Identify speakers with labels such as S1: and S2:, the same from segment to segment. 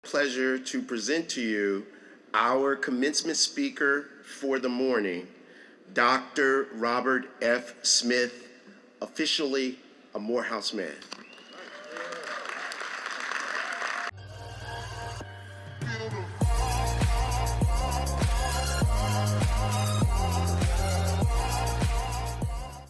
S1: Pleasure to present to you our commencement speaker for the morning, Dr. Robert F. Smith, officially a Morehouse man.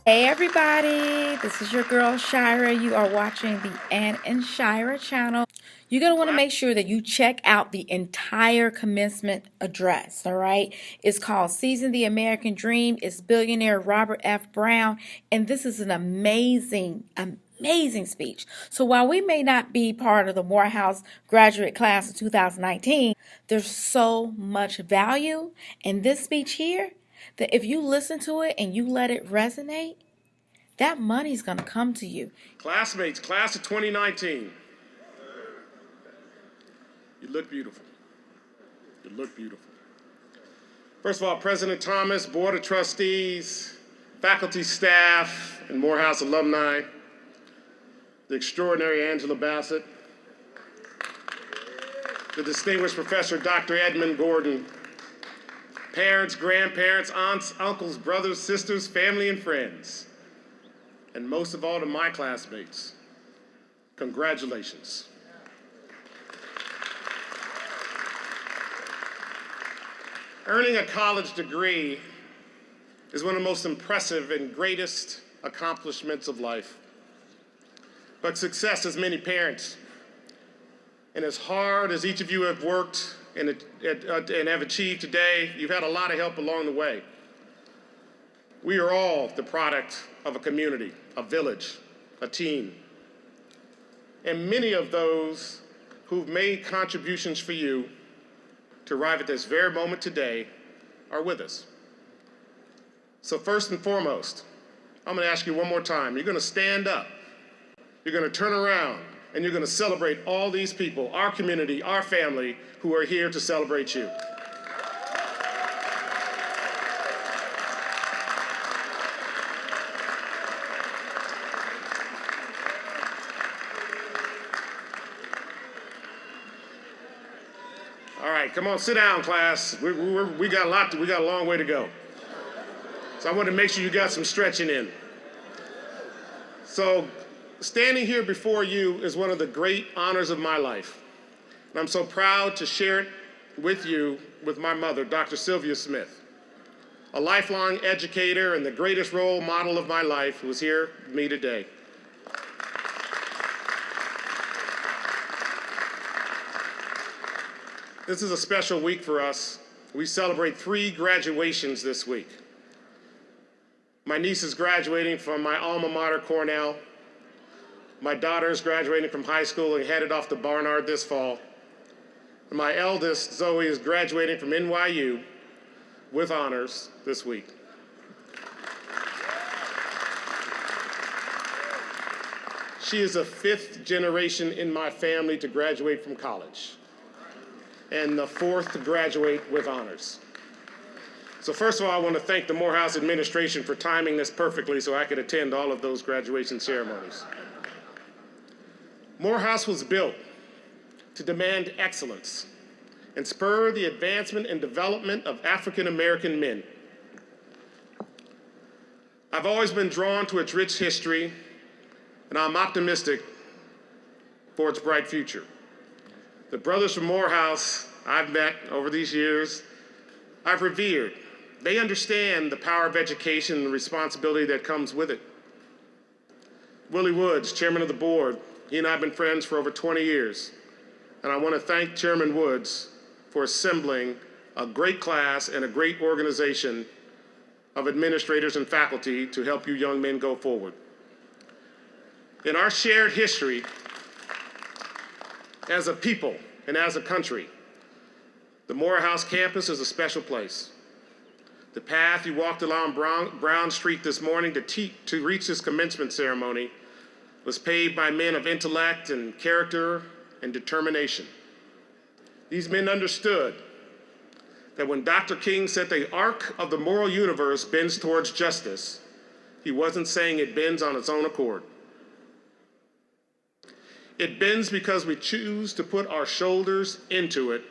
S2: Hey everybody, this is your girl Shira. You are watching the Ann and Shira channel. You're going to want to make sure that you check out the entire commencement address, all right? It's called Seizing the American Dream. It's billionaire Robert F. Brown, and this is an amazing speech. So while we may not be part of the Morehouse graduate class of 2019, there's so much value in this speech here that if you listen to it and you let it resonate, that money's going to come to you.
S3: Classmates, class of 2019, you look beautiful. You look beautiful. First of all, President Thomas, Board of Trustees, faculty, staff, and Morehouse alumni, the extraordinary Angela Bassett, the distinguished Professor Dr. Edmund Gordon, parents, grandparents, aunts, uncles, brothers, sisters, family, and friends, and most of all to my classmates, congratulations. Earning a college degree is one of the most impressive and greatest accomplishments of life. But success has many parents, and as hard as each of you have worked and have achieved today, you've had a lot of help along the way. We are all the product of a community, a village, a team. And many of those who've made contributions for you to arrive at this very moment today are with us. So first and foremost, I'm going to ask you one more time. You're going to stand up, you're going to turn around, and you're going to celebrate all these people, our community, our family, who are here to celebrate you. All right, come on, sit down, class. We got a long way to go. So I want to make sure you got some stretching in. So standing here before you is one of the great honors of my life. And I'm so proud to share it with you with my mother, Dr. Sylvia Smith, a lifelong educator and the greatest role model of my life, who is here with me today. This is a special week for us. We celebrate 3 graduations this week. My niece is graduating from my alma mater, Cornell. My daughter is graduating from high school and headed off to Barnard this fall. And my eldest, Zoe, is graduating from NYU with honors this week. She is the 5th generation in my family to graduate from college, and the 4th to graduate with honors. So first of all, I want to thank the Morehouse administration for timing this perfectly so I could attend all of those graduation ceremonies. Morehouse was built to demand excellence and spur the advancement and development of African American men. I've always been drawn to its rich history, and I'm optimistic for its bright future. The brothers from Morehouse I've met over these years, I've revered. They understand the power of education and the responsibility that comes with it. Willie Woods, chairman of the board, he and I have been friends for over 20 years. And I want to thank Chairman Woods for assembling a great class and a great organization of administrators and faculty to help you young men go forward. In our shared history, as a people and as a country, the Morehouse campus is a special place. The path you walked along Brown Street this morning to reach this commencement ceremony was paved by men of intellect and character and determination. These men understood that when Dr. King said the arc of the moral universe bends towards justice, he wasn't saying it bends on its own accord. It bends because we choose to put our shoulders into it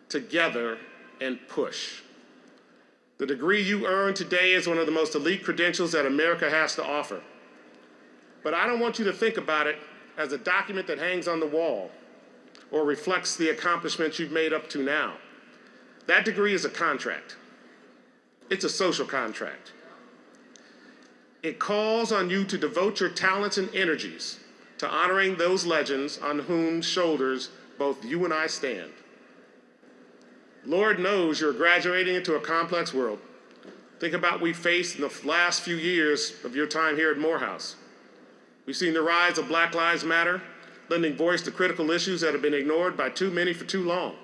S3: together and push. The degree you earn today is one of the most elite credentials that America has to offer. But I don't want you to think about it as a document that hangs on the wall or reflects the accomplishments you've made up to now. That degree is a contract. It's a social contract. It calls on you to devote your talents and energies to honoring those legends on whose shoulders both you and I stand. Lord knows you're graduating into a complex world. Think about what we faced in the last few years of your time here at Morehouse. We've seen the rise of Black Lives Matter, lending voice to critical issues that have been ignored by too many for too long.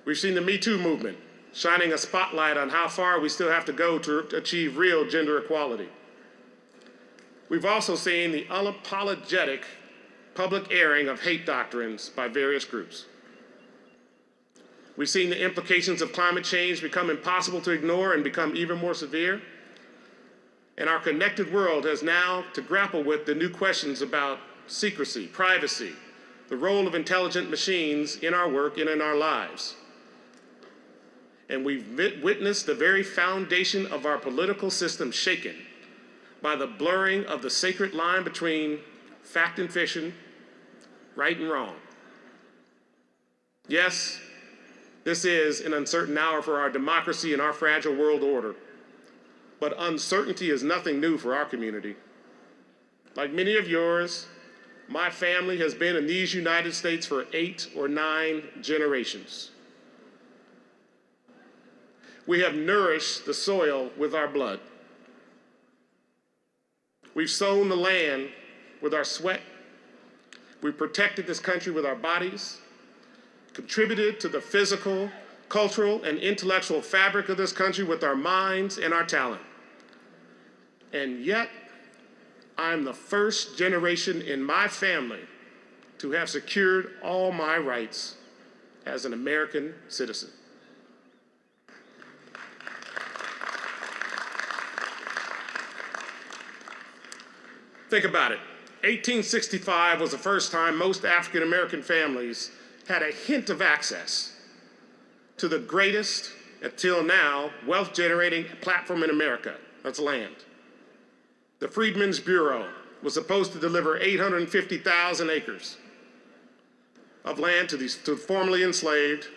S3: We've seen the Me Too movement, shining a spotlight on how far we still have to go to achieve real gender equality. We've also seen the unapologetic public airing of hate doctrines by various groups. We've seen the implications of climate change become impossible to ignore and become even more severe. And our connected world has now to grapple with the new questions about secrecy, privacy, the role of intelligent machines in our work and in our lives. And we've witnessed the very foundation of our political system shaken by the blurring of the sacred line between fact and fiction, right and wrong. Yes, this is an uncertain hour for our democracy and our fragile world order. But uncertainty is nothing new for our community. Like many of yours, my family has been in these United States for 8 or 9 generations. We have nourished the soil with our blood. We've sown the land with our sweat. We've protected this country with our bodies, contributed to the physical, cultural, and intellectual fabric of this country with our minds and our talent. And yet, I'm the first generation in my family to have secured all my rights as an American citizen. Think about it. 1865 was the first time most African American families had a hint of access to the greatest, until now, wealth-generating platform in America. That's land. The Freedmen's Bureau was supposed to deliver 850,000 acres of land to the formerly enslaved,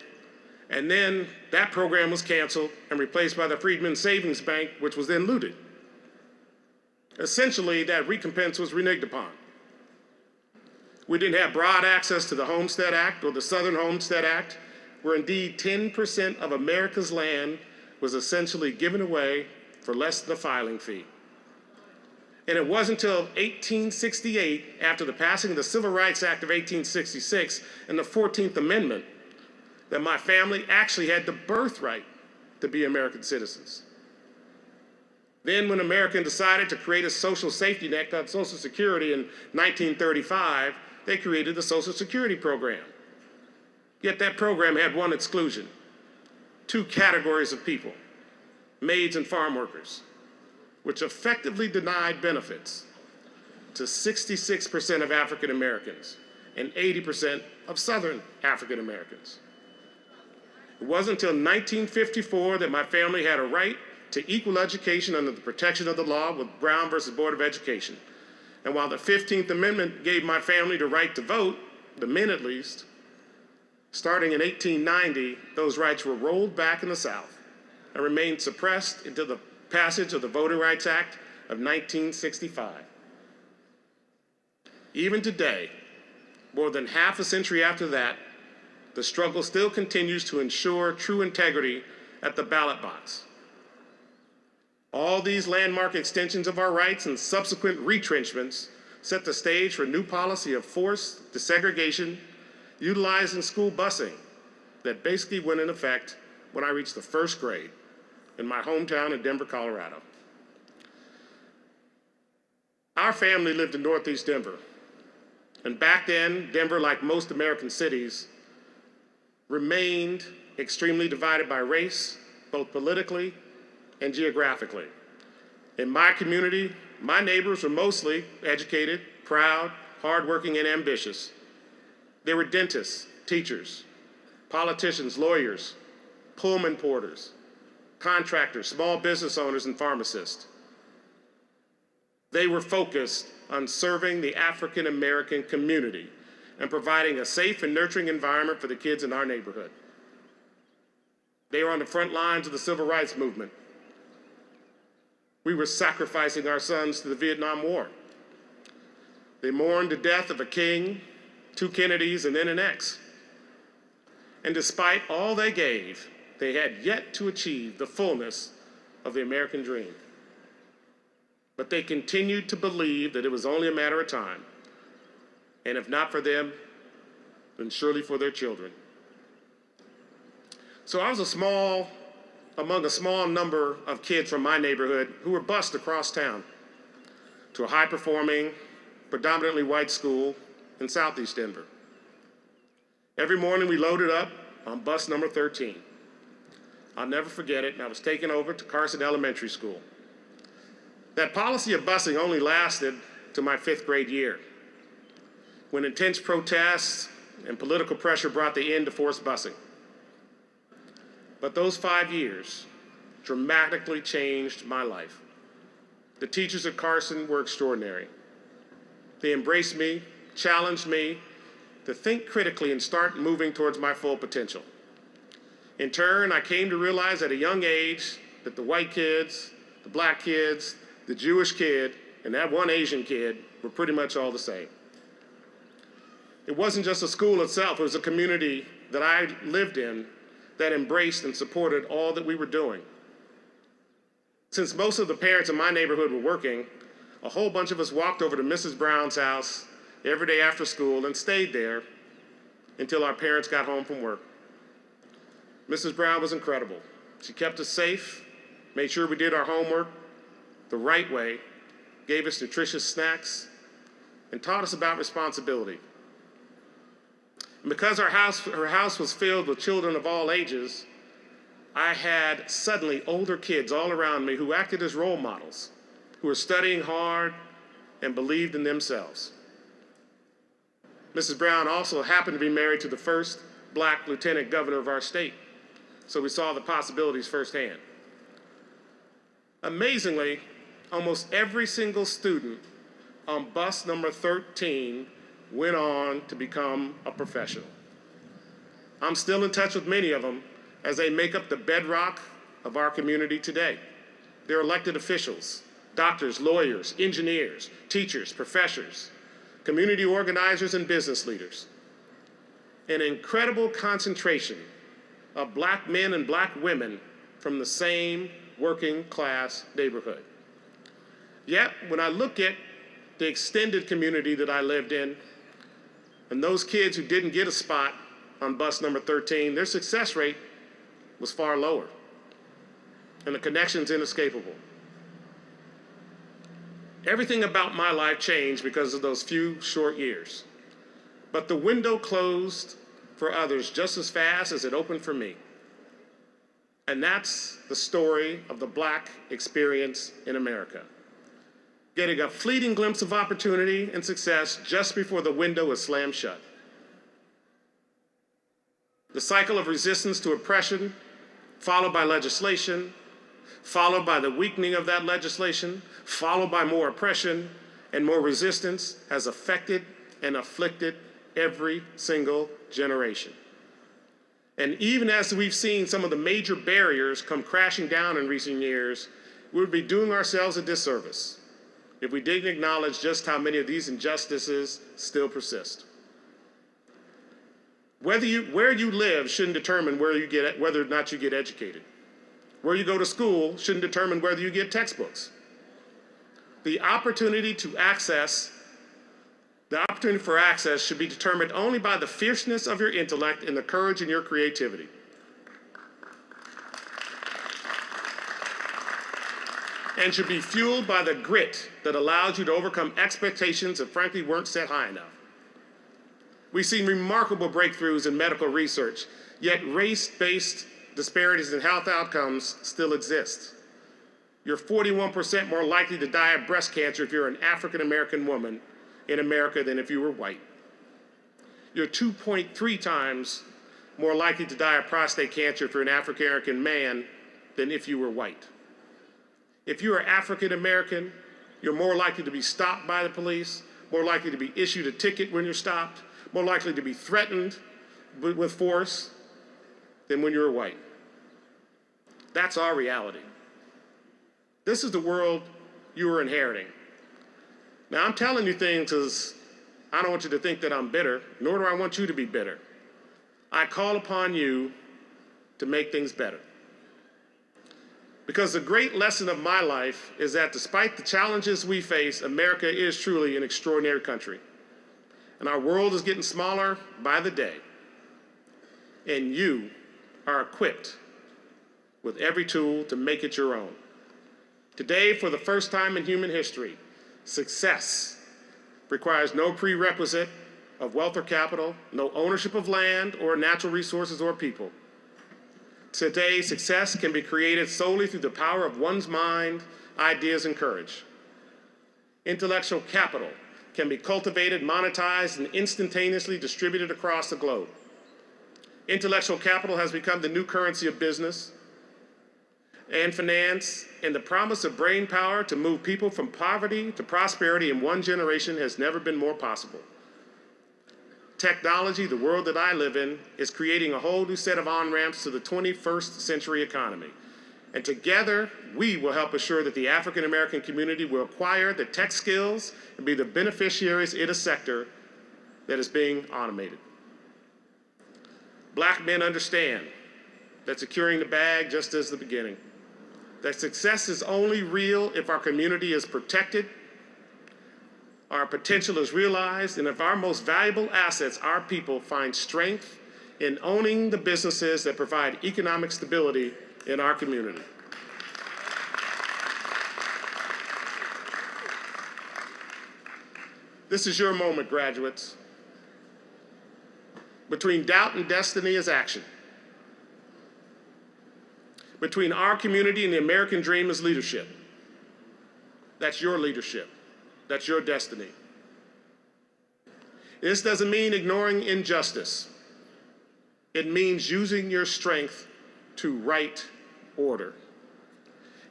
S3: and then that program was canceled and replaced by the Freedmen's Savings Bank, which was then looted. Essentially, that recompense was reneged upon. We didn't have broad access to the Homestead Act or the Southern Homestead Act, where indeed 10% of America's land was essentially given away for less than a filing fee. And it wasn't until 1868, after the passing of the Civil Rights Act of 1866 and the 14th Amendment, that my family actually had the birthright to be American citizens. Then when America decided to create a social safety net called Social Security in 1935, they created the Social Security program. Yet that program had one exclusion: 2 categories of people, maids and farm workers, which effectively denied benefits to 66% of African Americans and 80% of Southern African Americans. It wasn't until 1954 that my family had a right to equal education under the protection of the law with Brown versus Board of Education. And while the 15th Amendment gave my family the right to vote, the men at least, starting in 1890, those rights were rolled back in the South and remained suppressed until the passage of the Voting Rights Act of 1965. Even today, more than half a century after that, the struggle still continues to ensure true integrity at the ballot box. All these landmark extensions of our rights and subsequent retrenchments set the stage for a new policy of forced desegregation utilized in school busing that basically went in effect when I reached the 1st grade in my hometown in Denver, Colorado. Our family lived in Northeast Denver. And back then, Denver, like most American cities, remained extremely divided by race, both politically and geographically. In my community, my neighbors were mostly educated, proud, hardworking, and ambitious. They were dentists, teachers, politicians, lawyers, Pullman porters, contractors, small business owners, and pharmacists. They were focused on serving the African American community and providing a safe and nurturing environment for the kids in our neighborhood. They were on the front lines of the civil rights movement. We were sacrificing our sons to the Vietnam War. They mourned the death of a king, 2 Kennedys, and then an ex. And despite all they gave, they had yet to achieve the fullness of the American dream. But they continued to believe that it was only a matter of time. And if not for them, then surely for their children. So I was among a small number of kids from my neighborhood who were bused across town to a high-performing, predominantly white school in Southeast Denver. Every morning we loaded up on bus number 13. I'll never forget it, and I was taken over to Carson Elementary School. That policy of busing only lasted to my 5th grade year, when intense protests and political pressure brought the end to forced busing. But those 5 years dramatically changed my life. The teachers at Carson were extraordinary. They embraced me, challenged me to think critically and start moving towards my full potential. In turn, I came to realize at a young age that the white kids, the black kids, the Jewish kid, and that one Asian kid were pretty much all the same. It wasn't just a school itself, it was a community that I lived in that embraced and supported all that we were doing. Since most of the parents in my neighborhood were working, a whole bunch of us walked over to Mrs. Brown's house every day after school and stayed there until our parents got home from work. Mrs. Brown was incredible. She kept us safe, made sure we did our homework the right way, gave us nutritious snacks, and taught us about responsibility. And because her house was filled with children of all ages, I had suddenly older kids all around me who acted as role models, who were studying hard and believed in themselves. Mrs. Brown also happened to be married to the first black lieutenant governor of our state, so we saw the possibilities firsthand. Amazingly, almost every single student on bus number 13 went on to become a professional. I'm still in touch with many of them as they make up the bedrock of our community today. They're elected officials, doctors, lawyers, engineers, teachers, professors, community organizers, and business leaders. An incredible concentration of black men and black women from the same working class neighborhood. Yet, when I look at the extended community that I lived in, and those kids who didn't get a spot on bus number 13, their success rate was far lower, and the connection's inescapable. Everything about my life changed because of those few short years, but the window closed for others just as fast as it opened for me. And that's the story of the black experience in America. Getting a fleeting glimpse of opportunity and success just before the window is slammed shut. The cycle of resistance to oppression, followed by legislation, followed by the weakening of that legislation, followed by more oppression and more resistance, has affected and afflicted every single generation. And even as we've seen some of the major barriers come crashing down in recent years, we would be doing ourselves a disservice if we didn't acknowledge just how many of these injustices still persist. Where you live shouldn't determine whether or not you get educated. Where you go to school shouldn't determine whether you get textbooks. The opportunity for access should be determined only by the fierceness of your intellect and the courage in your creativity. And should be fueled by the grit that allows you to overcome expectations that frankly weren't set high enough. We've seen remarkable breakthroughs in medical research, yet race-based disparities in health outcomes still exist. You're 41% more likely to die of breast cancer if you're an African American woman, in America than if you were white. You're 2.3 times more likely to die of prostate cancer if you're an African American man than if you were white. If you are African American, you're more likely to be stopped by the police, more likely to be issued a ticket when you're stopped, more likely to be threatened with force than when you're white. That's our reality. This is the world you are inheriting. Now, I'm telling you things because I don't want you to think that I'm bitter, nor do I want you to be bitter. I call upon you to make things better. Because the great lesson of my life is that despite the challenges we face, America is truly an extraordinary country. And our world is getting smaller by the day. And you are equipped with every tool to make it your own. Today, for the first time in human history, success requires no prerequisite of wealth or capital, no ownership of land or natural resources or people. Today, success can be created solely through the power of one's mind, ideas, and courage. Intellectual capital can be cultivated, monetized, and instantaneously distributed across the globe. Intellectual capital has become the new currency of business and finance, and the promise of brain power to move people from poverty to prosperity in one generation has never been more possible. Technology, the world that I live in, is creating a whole new set of on-ramps to the 21st century economy. And together, we will help assure that the African American community will acquire the tech skills and be the beneficiaries in a sector that is being automated. Black men understand that securing the bag just is the beginning. That success is only real if our community is protected, our potential is realized, and if our most valuable assets, our people, find strength in owning the businesses that provide economic stability in our community. This is your moment, graduates. Between doubt and destiny is action. Between our community and the American dream is leadership. That's your leadership. That's your destiny. This doesn't mean ignoring injustice. It means using your strength to right order.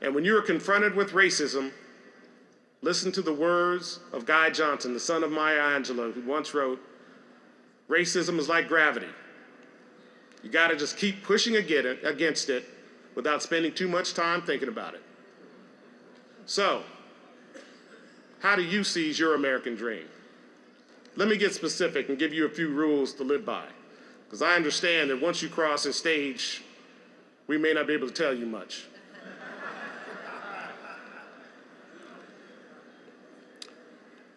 S3: And when you are confronted with racism, listen to the words of Guy Johnson, the son of Maya Angelou, who once wrote, "Racism is like gravity. You gotta just keep pushing against it without spending too much time thinking about it." So, how do you seize your American dream? Let me get specific and give you a few rules to live by, because I understand that once you cross a stage, we may not be able to tell you much.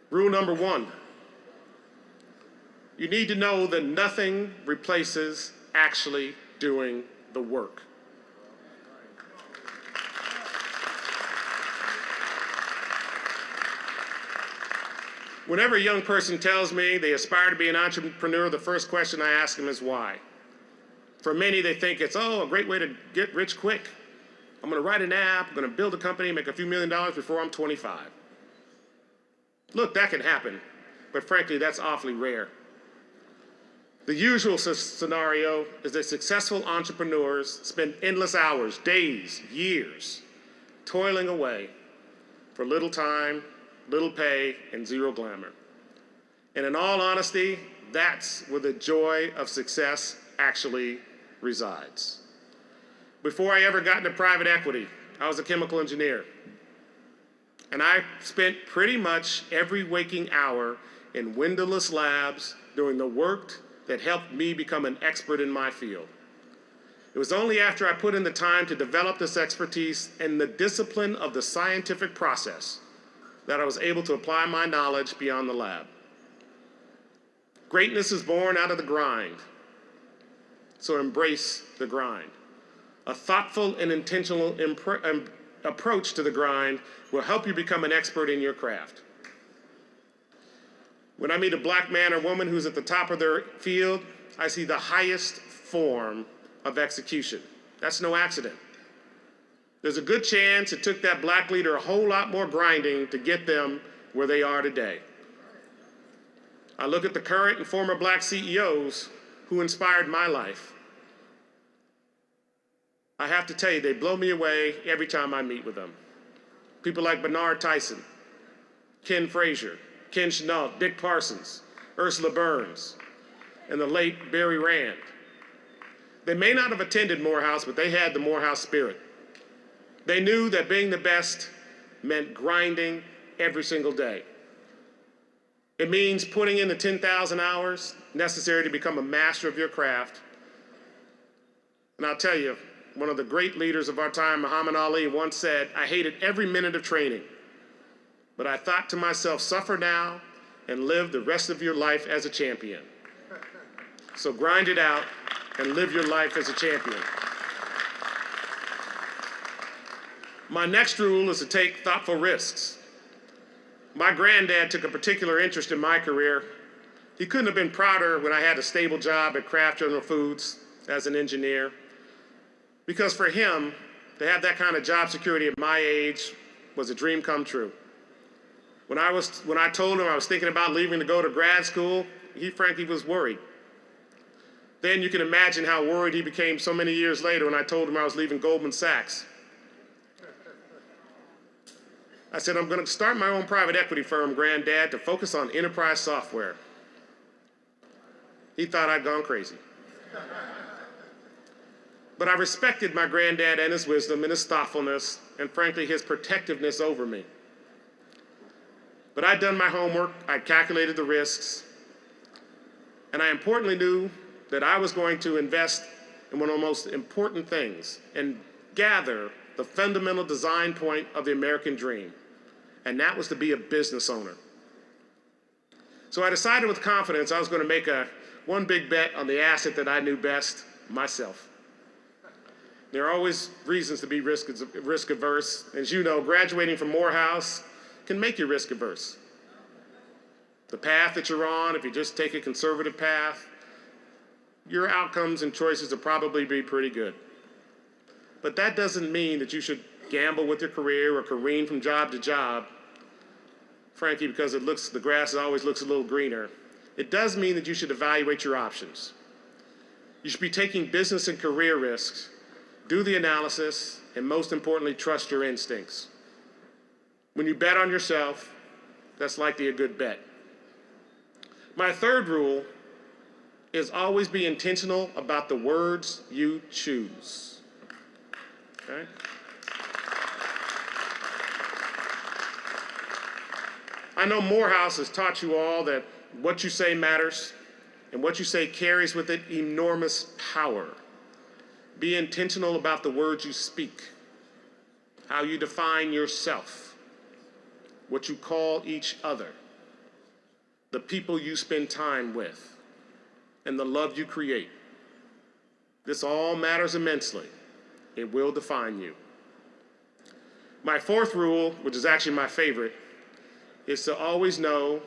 S3: Rule number one, you need to know that nothing replaces actually doing the work. Whenever a young person tells me they aspire to be an entrepreneur, the first question I ask them is why. For many, they think it's, a great way to get rich quick. I'm going to write an app, I'm going to build a company, make a few $1 million before I'm 25. Look, that can happen, but frankly, that's awfully rare. The usual scenario is that successful entrepreneurs spend endless hours, days, years, toiling away for little time, little pay, and zero glamour. And in all honesty, that's where the joy of success actually resides. Before I ever got into private equity, I was a chemical engineer. And I spent pretty much every waking hour in windowless labs doing the work that helped me become an expert in my field. It was only after I put in the time to develop this expertise and the discipline of the scientific process that I was able to apply my knowledge beyond the lab. Greatness is born out of the grind, so embrace the grind. A thoughtful and intentional approach to the grind will help you become an expert in your craft. When I meet a black man or woman who's at the top of their field, I see the highest form of execution. That's no accident. There's a good chance it took that black leader a whole lot more grinding to get them where they are today. I look at the current and former black CEOs who inspired my life. I have to tell you, they blow me away every time I meet with them. People like Bernard Tyson, Ken Frazier, Ken Chenault, Dick Parsons, Ursula Burns, and the late Barry Rand. They may not have attended Morehouse, but they had the Morehouse spirit. They knew that being the best meant grinding every single day. It means putting in the 10,000 hours necessary to become a master of your craft. And I'll tell you, one of the great leaders of our time, Muhammad Ali, once said, "I hated every minute of training, but I thought to myself, suffer now and live the rest of your life as a champion." So grind it out and live your life as a champion. My next rule is to take thoughtful risks. My granddad took a particular interest in my career. He couldn't have been prouder when I had a stable job at Kraft General Foods as an engineer, because for him, to have that kind of job security at my age was a dream come true. When I told him I was thinking about leaving to go to grad school, he frankly was worried. Then you can imagine how worried he became so many years later when I told him I was leaving Goldman Sachs. I said, "I'm going to start my own private equity firm, Granddad, to focus on enterprise software." He thought I'd gone crazy. But I respected my granddad and his wisdom and his thoughtfulness and, frankly, his protectiveness over me. But I'd done my homework, I'd calculated the risks, and I importantly knew that I was going to invest in one of the most important things and gather the fundamental design point of the American dream, and that was to be a business owner. So I decided with confidence I was going to make one big bet on the asset that I knew best, myself. There are always reasons to be risk averse. As you know, graduating from Morehouse can make you risk averse. The path that you're on, if you just take a conservative path, your outcomes and choices will probably be pretty good. But that doesn't mean that you should gamble with your career or careen from job to job, frankly, because the grass always looks a little greener. It does mean that you should evaluate your options. You should be taking business and career risks, do the analysis, and most importantly, trust your instincts. When you bet on yourself, that's likely a good bet. My third rule is always be intentional about the words you choose. Okay? I know Morehouse has taught you all that what you say matters, and what you say carries with it enormous power. Be intentional about the words you speak, how you define yourself, what you call each other, the people you spend time with, and the love you create. This all matters immensely. It will define you. My fourth rule, which is actually my favorite, is to always know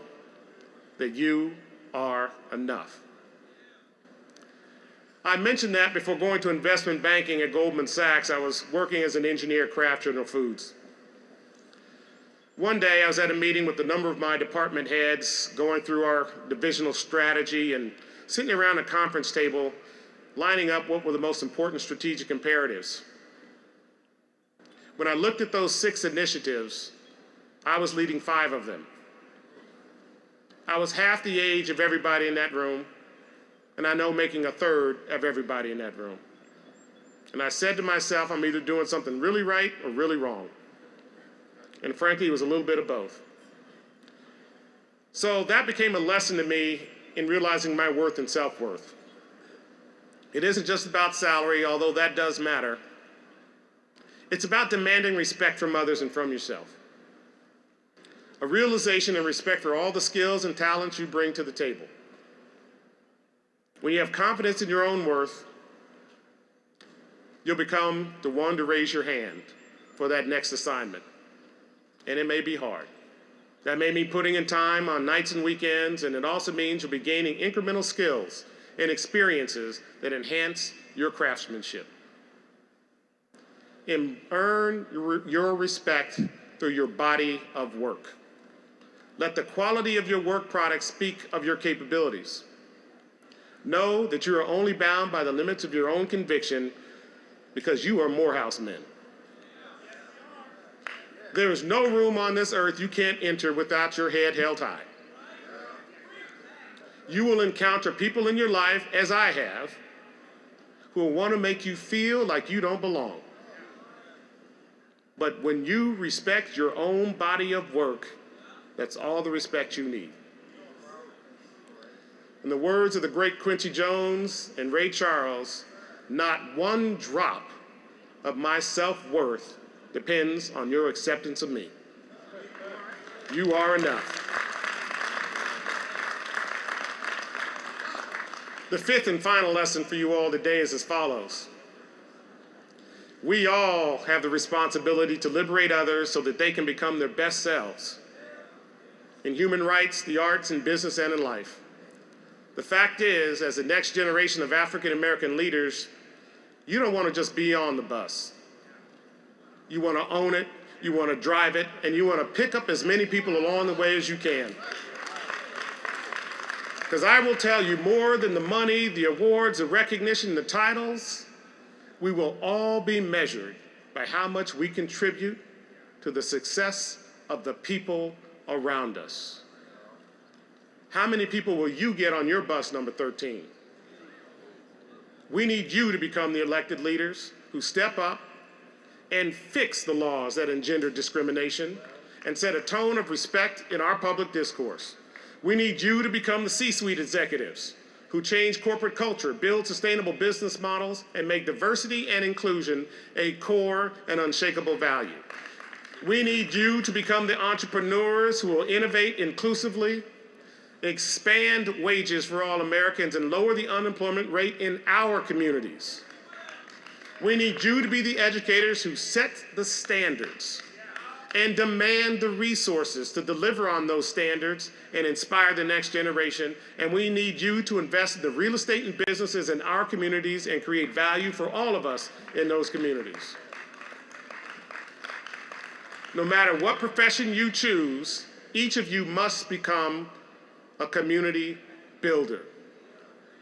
S3: that you are enough. I mentioned that before going to investment banking at Goldman Sachs. I was working as an engineer at Kraft General Foods. One day I was at a meeting with a number of my department heads, going through our divisional strategy and sitting around a conference table, lining up what were the most important strategic imperatives. When I looked at those 6 initiatives, I was leading 5 of them. I was half the age of everybody in that room, and I know making a third of everybody in that room. And I said to myself, I'm either doing something really right or really wrong. And frankly, it was a little bit of both. So that became a lesson to me in realizing my worth and self-worth. It isn't just about salary, although that does matter. It's about demanding respect from others and from yourself. A realization and respect for all the skills and talents you bring to the table. When you have confidence in your own worth, you'll become the one to raise your hand for that next assignment. And it may be hard. That may mean putting in time on nights and weekends, and it also means you'll be gaining incremental skills and experiences that enhance your craftsmanship. And earn your respect through your body of work. Let the quality of your work product speak of your capabilities. Know that you are only bound by the limits of your own conviction because you are Morehouse men. There is no room on this earth you can't enter without your head held high. You will encounter people in your life, as I have, who will want to make you feel like you don't belong. But when you respect your own body of work, that's all the respect you need. In the words of the great Quincy Jones and Ray Charles, not one drop of my self-worth depends on your acceptance of me. You are enough. The fifth and final lesson for you all today is as follows. We all have the responsibility to liberate others so that they can become their best selves in human rights, the arts, in business, and in life. The fact is, as the next generation of African American leaders, you don't want to just be on the bus. You want to own it, you want to drive it, and you want to pick up as many people along the way as you can. Because I will tell you, more than the money, the awards, the recognition, the titles, we will all be measured by how much we contribute to the success of the people around us. How many people will you get on your bus number 13? We need you to become the elected leaders who step up and fix the laws that engender discrimination and set a tone of respect in our public discourse. We need you to become the C-suite executives who change corporate culture, build sustainable business models, and make diversity and inclusion a core and unshakable value. We need you to become the entrepreneurs who will innovate inclusively, expand wages for all Americans, and lower the unemployment rate in our communities. We need you to be the educators who set the standards and demand the resources to deliver on those standards and inspire the next generation. And we need you to invest in the real estate and businesses in our communities and create value for all of us in those communities. No matter what profession you choose, each of you must become a community builder.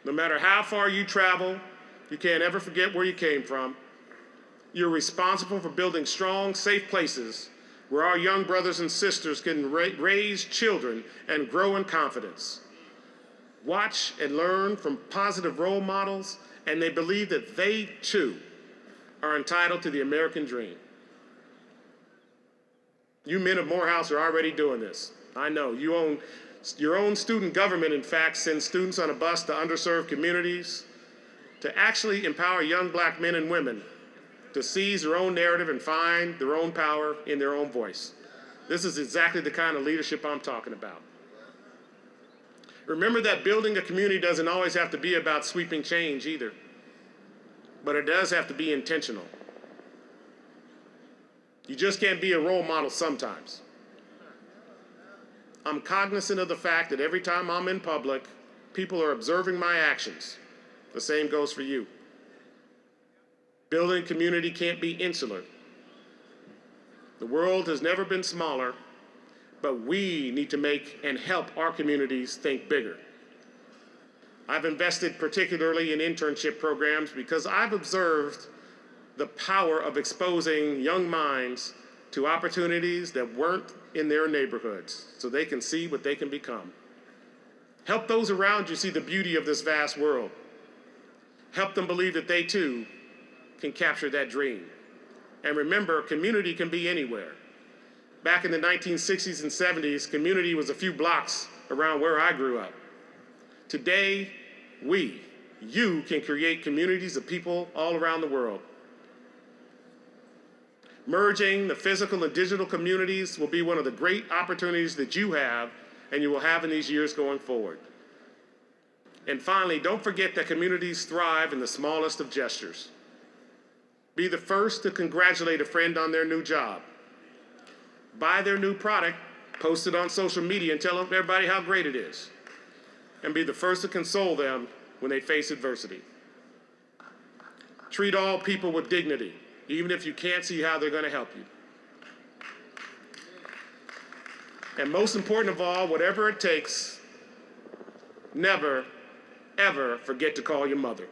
S3: No matter how far you travel, you can't ever forget where you came from. You're responsible for building strong, safe places where our young brothers and sisters can raise children and grow in confidence. Watch and learn from positive role models, and they believe that they, too, are entitled to the American dream. You men of Morehouse are already doing this. I know. Your own student government, in fact, sends students on a bus to underserved communities to actually empower young black men and women to seize their own narrative and find their own power in their own voice. This is exactly the kind of leadership I'm talking about. Remember that building a community doesn't always have to be about sweeping change either, but it does have to be intentional. You just can't be a role model sometimes. I'm cognizant of the fact that every time I'm in public, people are observing my actions. The same goes for you. Building community can't be insular. The world has never been smaller, but we need to make and help our communities think bigger. I've invested particularly in internship programs because I've observed the power of exposing young minds to opportunities that weren't in their neighborhoods so they can see what they can become. Help those around you see the beauty of this vast world. Help them believe that they too can capture that dream. And remember, community can be anywhere. Back in the 1960s and 70s, community was a few blocks around where I grew up. Today, you can create communities of people all around the world. Merging the physical and digital communities will be one of the great opportunities that you have and you will have in these years going forward. And finally, don't forget that communities thrive in the smallest of gestures. Be the first to congratulate a friend on their new job. Buy their new product, post it on social media, and tell everybody how great it is. And be the first to console them when they face adversity. Treat all people with dignity, even if you can't see how they're going to help you. And most important of all, whatever it takes, never, ever forget to call your mother.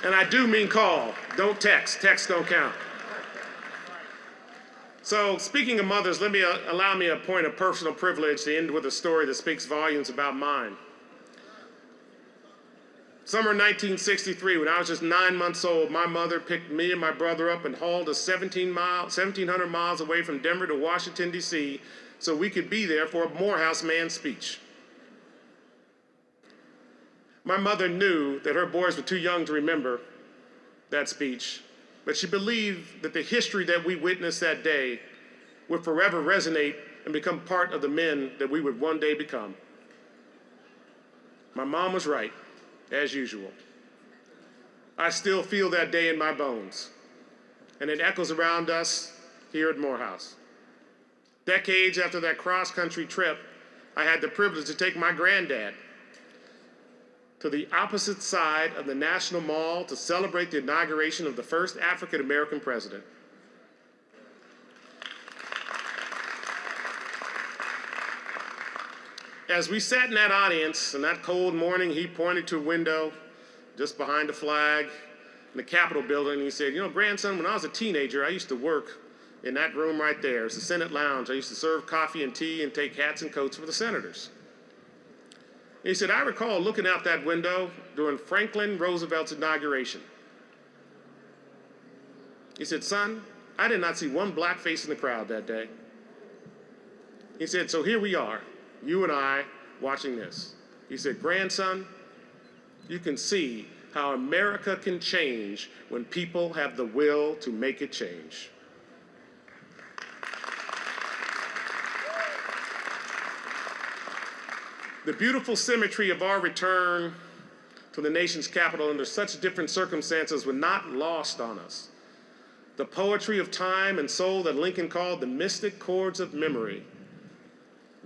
S3: And I do mean call, don't text. Text don't count. So speaking of mothers, allow me a point of personal privilege to end with a story that speaks volumes about mine. Summer 1963, when I was just 9 months old, my mother picked me and my brother up and hauled us 1,700 miles away from Denver to Washington, D.C., so we could be there for a Morehouse man's speech. My mother knew that her boys were too young to remember that speech, but she believed that the history that we witnessed that day would forever resonate and become part of the men that we would one day become. My mom was right, as usual. I still feel that day in my bones, and it echoes around us here at Morehouse. Decades after that cross-country trip, I had the privilege to take my granddad to the opposite side of the National Mall to celebrate the inauguration of the first African-American president. As we sat in that audience, in that cold morning, he pointed to a window just behind the flag in the Capitol building, and he said, "You know, grandson, when I was a teenager, I used to work in that room right there. It's the Senate lounge. I used to serve coffee and tea and take hats and coats for the senators." And he said, "I recall looking out that window during Franklin Roosevelt's inauguration." He said, "Son, I did not see one black face in the crowd that day." He said, "So here we are, you and I, watching this." He said, "Grandson, you can see how America can change when people have the will to make it change." The beautiful symmetry of our return to the nation's capital under such different circumstances were not lost on us. The poetry of time and soul that Lincoln called the mystic chords of memory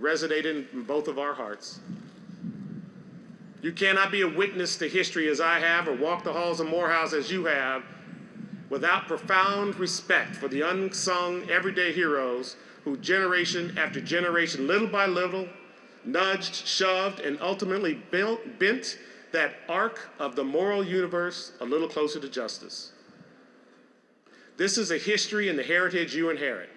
S3: resonated in both of our hearts. You cannot be a witness to history as I have or walk the halls of Morehouse as you have without profound respect for the unsung everyday heroes who generation after generation, little by little, nudged, shoved, and ultimately bent that arc of the moral universe a little closer to justice. This is a history and the heritage you inherit.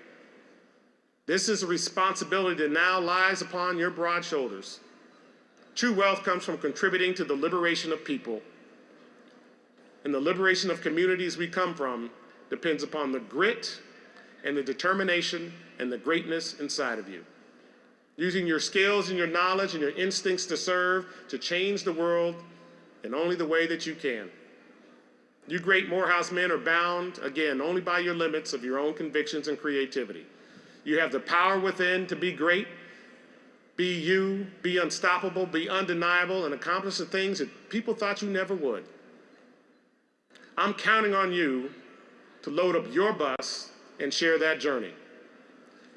S3: This is a responsibility that now lies upon your broad shoulders. True wealth comes from contributing to the liberation of people. And the liberation of communities we come from depends upon the grit and the determination and the greatness inside of you. Using your skills and your knowledge and your instincts to serve, to change the world in only the way that you can. You great Morehouse men are bound, again, only by your limits of your own convictions and creativity. You have the power within to be great, be you, be unstoppable, be undeniable, and accomplish the things that people thought you never would. I'm counting on you to load up your bus and share that journey.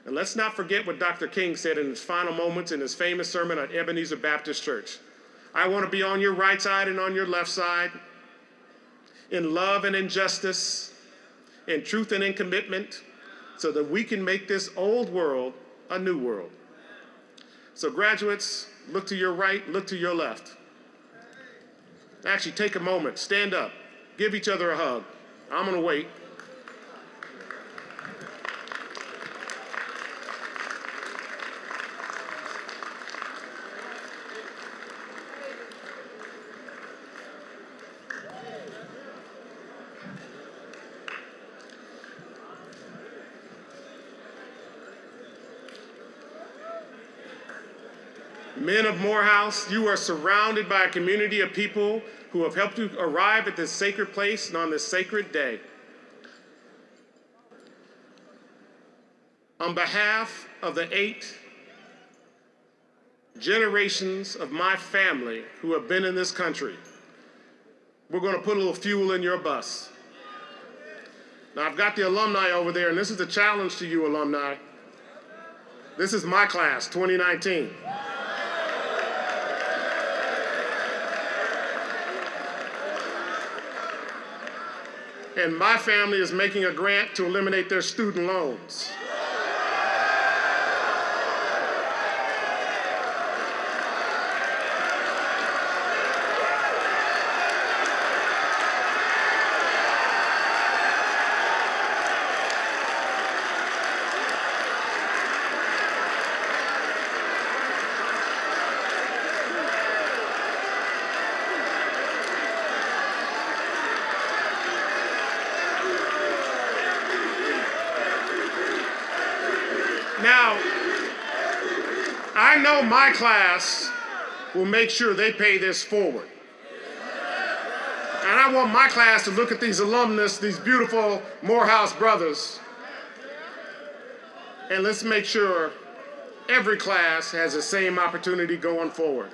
S3: And let's not forget what Dr. King said in his final moments in his famous sermon at Ebenezer Baptist Church. "I want to be on your right side and on your left side, in love and in justice, in truth and in commitment, so that we can make this old world a new world." So graduates, look to your right, look to your left. Actually, take a moment, stand up, give each other a hug. I'm going to wait. Men of Morehouse, you are surrounded by a community of people who have helped you arrive at this sacred place and on this sacred day. On behalf of the 8 generations of my family who have been in this country, we're going to put a little fuel in your bus. Now, I've got the alumni over there, and this is a challenge to you alumni. This is my class, 2019. and my family is making a grant to eliminate their student loans. Now, I know my class will make sure they pay this forward. And I want my class to look at these alumnus, these beautiful Morehouse brothers, and let's make sure every class has the same opportunity going forward.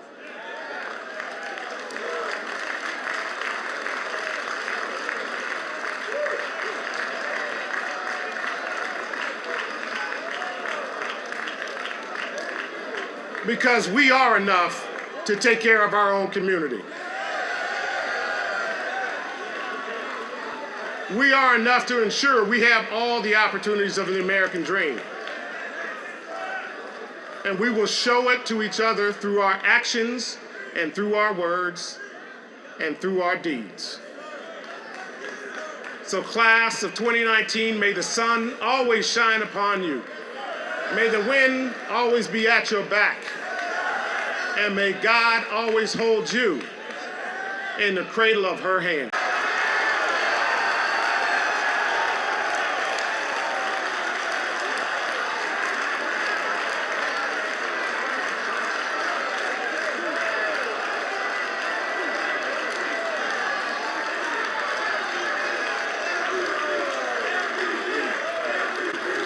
S3: Because we are enough to take care of our own community. We are enough to ensure we have all the opportunities of the American dream. And we will show it to each other through our actions and through our words and through our deeds. So class of 2019, may the sun always shine upon you. May the wind always be at your back. And may God always hold you in the cradle of her hand.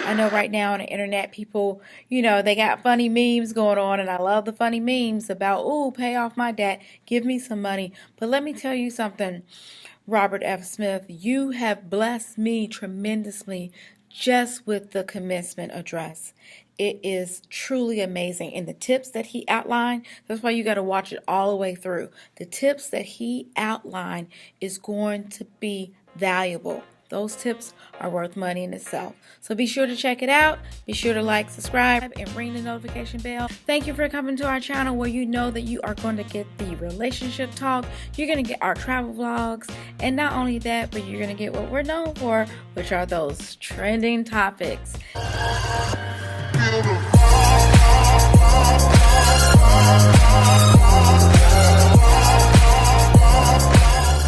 S2: I know right now on the internet, people, they got funny memes going on, and I love the funny memes about, ooh, pay off my debt, give me some money. But let me tell you something, Robert F. Smith, you have blessed me tremendously just with the commencement address. It is truly amazing. And the tips that he outlined, that's why you got to watch it all the way through. The tips that he outlined is going to be valuable. Those tips are worth money in itself. So be sure to check it out. Be sure to like, subscribe, and ring the notification bell. Thank you for coming to our channel where you know that you are going to get the relationship talk. You're going to get our travel vlogs. And not only that, but you're going to get what we're known for, which are those trending topics.
S4: Feel the